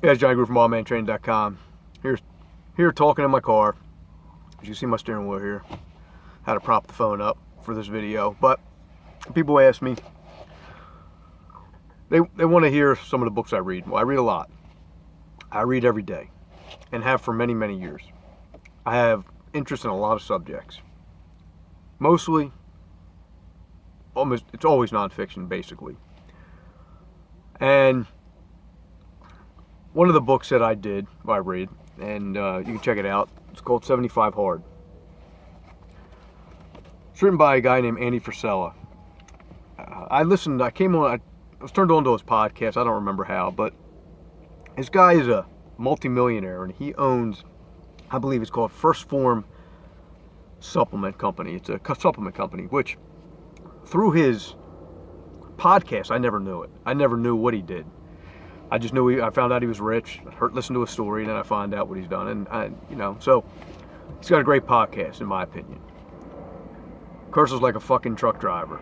Hey guys, Johnny Grube from allmantraining.com. Here talking in my car. As you see my steering wheel here. Had to prop the phone up for this video. But people ask me, they want to hear some of the books I read. Well, I read a lot. I read every day and have for many, many years. I have interest in a lot of subjects. Mostly, it's always nonfiction, basically. And one of the books that I read, and you can check it out. It's called 75 Hard. It's written by a guy named Andy Frisella. I was turned on to his podcast. I don't remember how, but this guy is a multimillionaire, and he owns, I believe it's called First Form Supplement Company. It's a supplement company, which through his podcast, I never knew it. I never knew what he did. I just knew I found out he was rich. I listened to a story, and then I find out what he's done. And so he's got a great podcast, in my opinion. Curses like a fucking truck driver.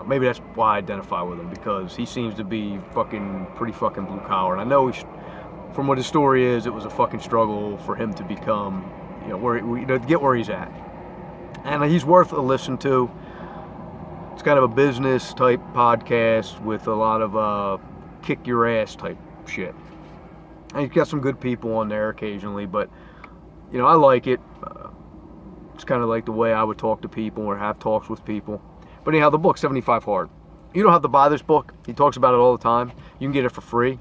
Maybe that's why I identify with him, because he seems to be pretty fucking blue collar. And I know from what his story is, it was a fucking struggle for him to become, to get where he's at. And he's worth a listen to. It's kind of a business type podcast with a lot of kick your ass type shit. And he's got some good people on there occasionally, but I like it. It's kind of like the way I would talk to people or have talks with people. But anyhow, the book 75 Hard. You don't have to buy this book. He talks about it all the time. You can get it for free.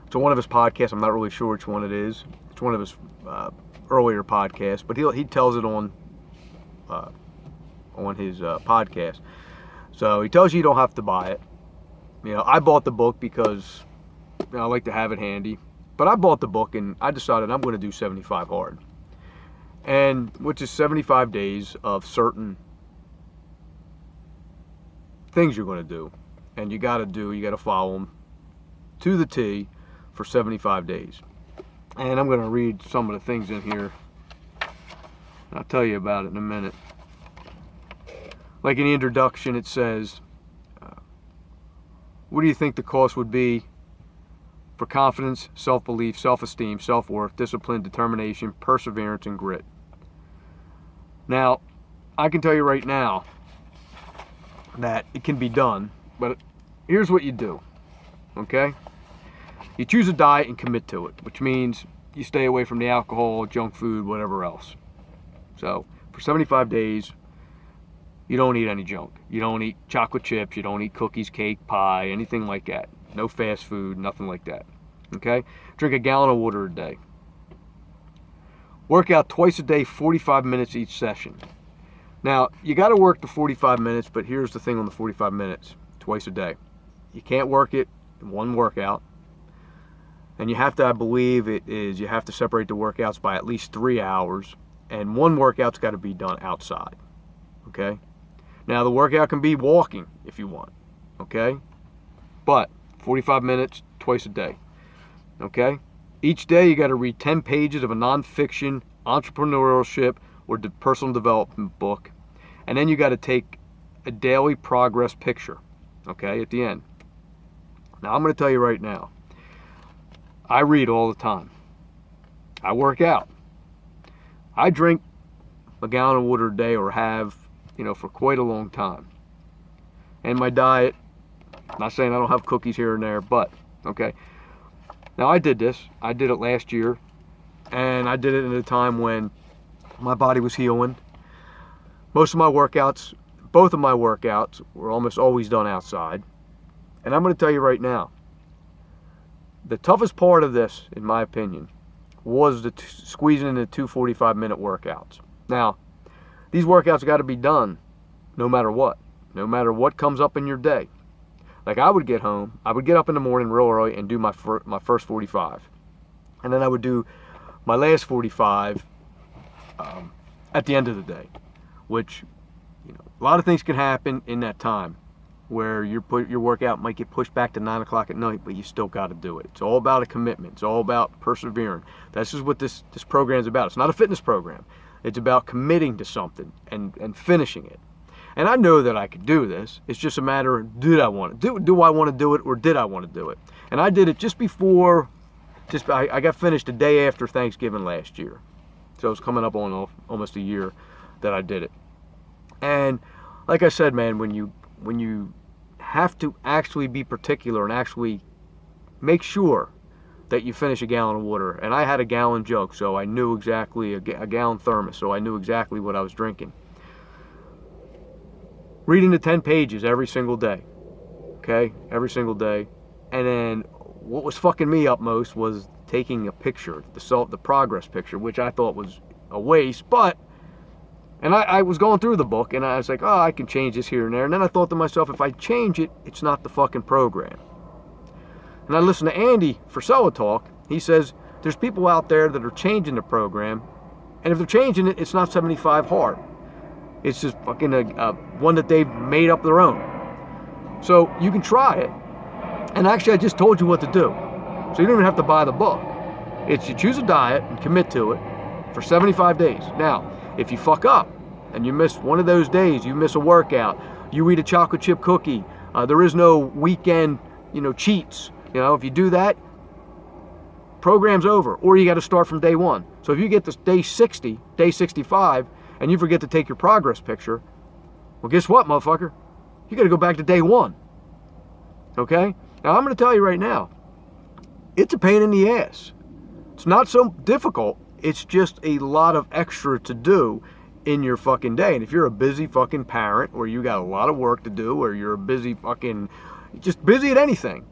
It's on one of his podcasts. I'm not really sure which one it is. It's one of his earlier podcasts, but he tells it on his podcast. So he tells you don't have to buy it. I bought the book because I like to have it handy. But I bought the book and I decided I'm going to do 75 Hard. And which is 75 days of certain things you're going to do. And you got to follow them to the T for 75 days. And I'm going to read some of the things in here. I'll tell you about it in a minute. Like in the introduction, it says, what do you think the cost would be for confidence, self-belief, self-esteem, self-worth, discipline, determination, perseverance, and grit? Now, I can tell you right now that it can be done, but here's what you do, okay? You choose a diet and commit to it, which means you stay away from the alcohol, junk food, whatever else. So, for 75 days, you don't eat any junk. You don't eat chocolate chips. You don't eat cookies, cake, pie, anything like that. No fast food, nothing like that. Okay? Drink a gallon of water a day. Work out twice a day, 45 minutes each session. Now, you got to work the 45 minutes, but here's the thing on the 45 minutes, twice a day. You can't work it in one workout. And you have to, I believe you have to separate the workouts by at least 3 hours. And one workout's got to be done outside. Okay? Now, the workout can be walking if you want, okay? But 45 minutes, twice a day, okay? Each day, you got to read 10 pages of a nonfiction entrepreneurship or personal development book, and then you got to take a daily progress picture, okay, at the end. Now, I'm going to tell you right now, I read all the time. I work out. I drink a gallon of water a day or have for quite a long time. And my diet, I'm not saying I don't have cookies here and there, but, okay. Now, I did this. I did it last year, and I did it at a time when my body was healing. Both of my workouts were almost always done outside. And I'm going to tell you right now, the toughest part of this, in my opinion, was squeezing into 2 45-minute workouts. Now, these workouts got to be done no matter what comes up in your day. Like I would get up in the morning real early and do my first 45. And then I would do my last 45 at the end of the day, which, a lot of things can happen in that time where your workout might get pushed back to 9 o'clock at night, but you still got to do it. It's all about a commitment. It's all about persevering. This is what this program is about. It's not a fitness program. It's about committing to something and finishing it. And I know that I could do this. It's just a matter of, did I want to do it? Do I want to do it, or did I want to do it? And I did it just before, I got finished the day after Thanksgiving last year. So it's coming up on almost a year that I did it. And like I said, man, when you have to actually be particular and actually make sure that you finish a gallon of water. And I had a gallon jug, so I knew exactly, a gallon thermos, so I knew exactly what I was drinking. Reading the 10 pages every single day, okay? Every single day. And then what was fucking me up most was taking a picture, the progress picture, which I thought was a waste, but, and I was going through the book, and I was like, oh, I can change this here and there. And then I thought to myself, if I change it, it's not the fucking program. And I listened to Andy Frisella talk. He says there's people out there that are changing the program, and if they're changing it, it's not 75 hard. It's just fucking one that they've made up their own. So you can try it. And actually, I just told you what to do. So you don't even have to buy the book. It's you choose a diet and commit to it for 75 days. Now, if you fuck up and you miss one of those days, you miss a workout, you eat a chocolate chip cookie, there is no weekend, cheats. If you do that, program's over, or you got to start from day one. So if you get to day 60, day 65, and you forget to take your progress picture, well, guess what, motherfucker? You got to go back to day one. Okay? Now, I'm going to tell you right now, it's a pain in the ass. It's not so difficult. It's just a lot of extra to do in your fucking day. And if you're a busy fucking parent, or you got a lot of work to do, or you're a busy fucking, just busy at anything,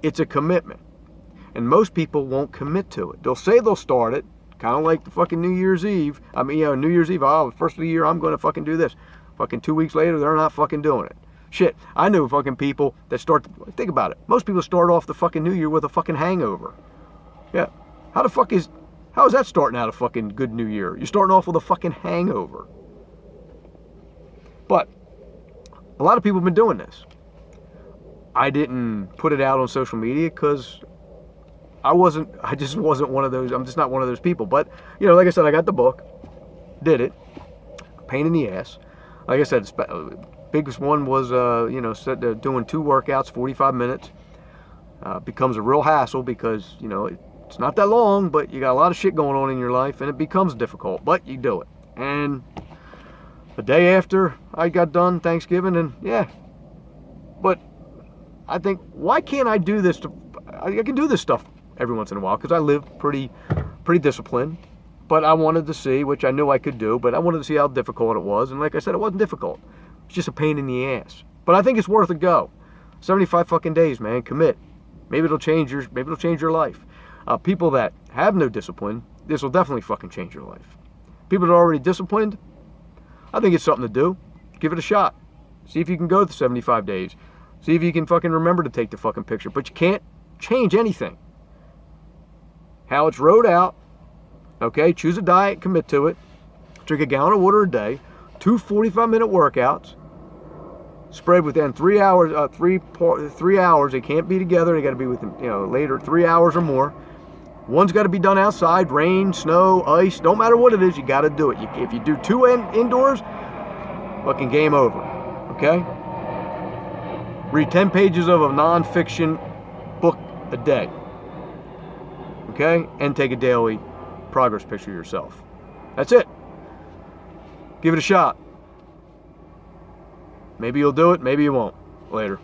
it's a commitment. And most people won't commit to it. They'll say they'll start it, kind of like the fucking New Year's Eve. New Year's Eve, the first of the year, I'm going to fucking do this. Fucking 2 weeks later, they're not fucking doing it. Shit, I know fucking people that think about it. Most people start off the fucking New Year with a fucking hangover. Yeah. How is that starting out a fucking good New Year? You're starting off with a fucking hangover. But a lot of people have been doing this. I didn't put it out on social media because I just wasn't one of those. I'm just not one of those people. But, like I said, I got the book, did it, pain in the ass. Like I said, biggest one was, doing 2 workouts, 45 minutes. Becomes a real hassle because, it's not that long, but you got a lot of shit going on in your life, and it becomes difficult, but you do it. And the day after I got done Thanksgiving, and yeah, but I think, why can't I do this? I can do this stuff every once in a while because I live pretty disciplined. But I wanted to see, which I knew I could do, but I wanted to see how difficult it was. And like I said, it wasn't difficult. It's just a pain in the ass. But I think it's worth a go. 75 fucking days, man. Commit. Maybe it'll change your life. People that have no discipline, this will definitely fucking change your life. People that are already disciplined, I think it's something to do. Give it a shot. See if you can go the 75 days. See if you can fucking remember to take the fucking picture. But you can't change anything. How it's wrote out. Okay, choose a diet, commit to it. Drink a gallon of water a day. 2 45-minute workouts. Spread within 3 hours. 3 hours. They can't be together. They got to be within, later, 3 hours or more. One's got to be done outside, rain, snow, ice. Don't matter what it is, you got to do it. If you do 2 indoors, fucking game over. Okay. Read 10 pages of a non-fiction book a day. Okay, and take a daily progress picture of yourself. That's it. Give it a shot. Maybe you'll do it, maybe you won't. Later.